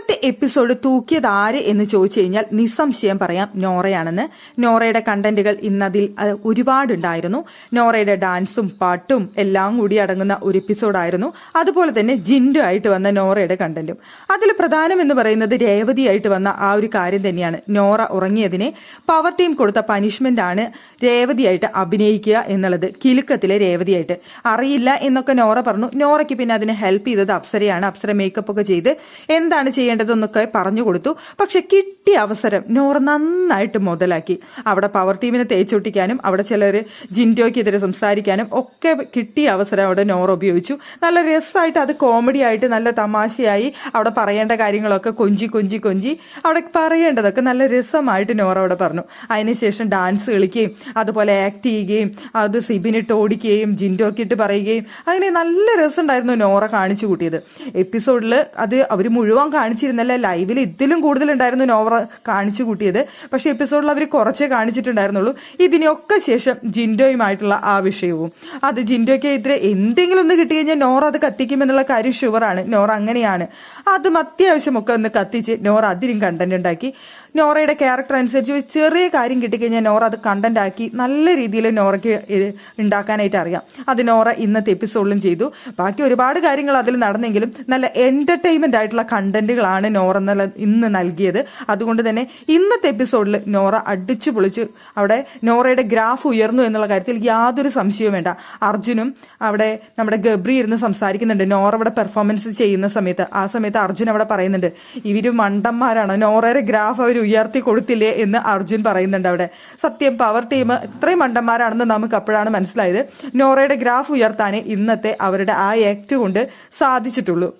ഇന്നത്തെ എപ്പിസോഡ് തൂക്കിയത് ആര് എന്ന് ചോദിച്ചു കഴിഞ്ഞാൽ നിസ്സംശയം പറയാം നോറയാണെന്ന്. നോറയുടെ കണ്ടന്റുകൾ ഇന്നതിൽ ഒരുപാടുണ്ടായിരുന്നു. നോറയുടെ ഡാൻസും പാട്ടും എല്ലാം കൂടി അടങ്ങുന്ന ഒരു എപ്പിസോഡായിരുന്നു. അതുപോലെ തന്നെ ജിൻഡു ആയിട്ട് വന്ന നോറയുടെ കണ്ടന്റും. അതിൽ പ്രധാനം എന്ന് പറയുന്നത് രേവതിയായിട്ട് വന്ന ആ ഒരു കാര്യം തന്നെയാണ്. നോറ ഉറങ്ങിയതിനെ പവർ ടീം കൊടുത്ത പനിഷ്മെന്റ് ആണ് രേവതിയായിട്ട് അഭിനയിക്കുക എന്നുള്ളത്. കിലുക്കത്തിലെ രേവതിയായിട്ട് അറിയില്ല എന്നൊക്കെ നോറ പറഞ്ഞു. നോറയ്ക്ക് പിന്നെ അതിനെ ഹെൽപ്പ് ചെയ്തത് അപ്സരയാണ്. അപ്സര മേക്കപ്പ് ഒക്കെ ചെയ്ത് എന്താണ് ചെയ്യേണ്ടതെന്നൊക്കെ പറഞ്ഞു കൊടുത്തു. പക്ഷെ കിട്ടിയ അവസരം നോറ നന്നായിട്ട് മുതലാക്കി. അവിടെ പവർ ടീമിനെ തേച്ചൊട്ടിക്കാനും അവിടെ ചിലര് ജിൻഡോയ്ക്കെതിരെ സംസാരിക്കാനും ഒക്കെ കിട്ടിയ അവസരം അവിടെ നോറ ഉപയോഗിച്ചു. നല്ല രസമായിട്ട്, അത് കോമഡി ആയിട്ട് നല്ല തമാശയായി അവിടെ പറയേണ്ട കാര്യങ്ങളൊക്കെ കൊഞ്ചി കൊഞ്ചി കൊഞ്ചി അവിടെ പറയേണ്ടതൊക്കെ നല്ല രസമായിട്ട് നോറ അവിടെ പറഞ്ഞു. അതിനുശേഷം ഡാൻസ് കളിക്കുകയും അതുപോലെ ആക്ട് ചെയ്യുകയും അത് സിബിനിട്ട് ഓടിക്കുകയും ജിൻഡോക്കിട്ട് പറയുകയും അങ്ങനെ നല്ല രസമുണ്ടായിരുന്നു നോറ കാണിച്ചു കൂട്ടിയത്. എപ്പിസോഡിൽ അത് അവർ മുഴുവൻ കാണിച്ചിരുന്നല്ല, ലൈവിൽ ഇതിലും കൂടുതലുണ്ടായിരുന്നു നോറ കാണിച്ചു കൂട്ടിയത്. പക്ഷെ എപ്പിസോഡിൽ അവർ കുറച്ചേ കാണിച്ചിട്ടുണ്ടായിരുന്നുള്ളൂ. ഇതിനൊക്കെ ശേഷം ജിൻഡോയുമായിട്ടുള്ള ആ വിഷയവും, അത് ജിൻഡോയ്ക്ക് എതിരെ എന്തെങ്കിലും ഒന്ന് കിട്ടി കഴിഞ്ഞാൽ നോറ അത് കത്തിക്കുമെന്നുള്ള കാര്യം ഷുവറാണ്. നോറ അങ്ങനെയാണ്. അതും അത്യാവശ്യമൊക്കെ ഒന്ന് കത്തിച്ച് നോറ അതിലും കണ്ടന്റ് ഉണ്ടാക്കി. നോറയുടെ ക്യാരക്ടർ അനുസരിച്ച് ഒരു ചെറിയ കാര്യം കിട്ടിക്കഴിഞ്ഞാൽ നോറ അത് കണ്ടന്റ് ആക്കി നല്ല രീതിയിൽ നോറയ്ക്ക് ഉണ്ടാക്കാനായിട്ട് അറിയാം. അത് നോറ ഇന്നത്തെ എപ്പിസോഡിലും ചെയ്തു. ബാക്കി ഒരുപാട് കാര്യങ്ങൾ അതിൽ നടന്നെങ്കിലും നല്ല എന്റർടൈൻമെന്റ് ആയിട്ടുള്ള കണ്ടന്റുകളാണ് നോറ ഇന്ന് നൽകിയത്. അതുകൊണ്ട് തന്നെ ഇന്നത്തെ എപ്പിസോഡിൽ നോറ അടിച്ചു പൊളിച്ചു. അവിടെ നോറയുടെ ഗ്രാഫ് ഉയർന്നു എന്നുള്ള കാര്യത്തിൽ യാതൊരു സംശയവും വേണ്ട. അർജുനും അവിടെ നമ്മുടെ ഗബ്രി ഇരുന്ന് സംസാരിക്കുന്നുണ്ട് നോറ ഇവിടെ പെർഫോമൻസ് ചെയ്യുന്ന സമയത്ത്. ആ സമയത്ത് അർജുൻ അവിടെ പറയുന്നുണ്ട്, ഇവര് മണ്ടന്മാരാണ്, നോറയുടെ ഗ്രാഫ് അവർ ഉയർത്തി കൊടുത്തില്ലേ എന്ന് അർജുൻ പറയുന്നുണ്ട് അവിടെ. സത്യം, പവർ ടീം ഇത്രയും മണ്ടന്മാരാണെന്ന് നമുക്ക് അപ്പോഴാണ് മനസ്സിലായത്. നോറയുടെ ഗ്രാഫ് ഉയർത്താനേ ഇന്നത്തെ അവരുടെ ആ ആക്ട് കൊണ്ട് സാധിച്ചിട്ടുള്ളൂ.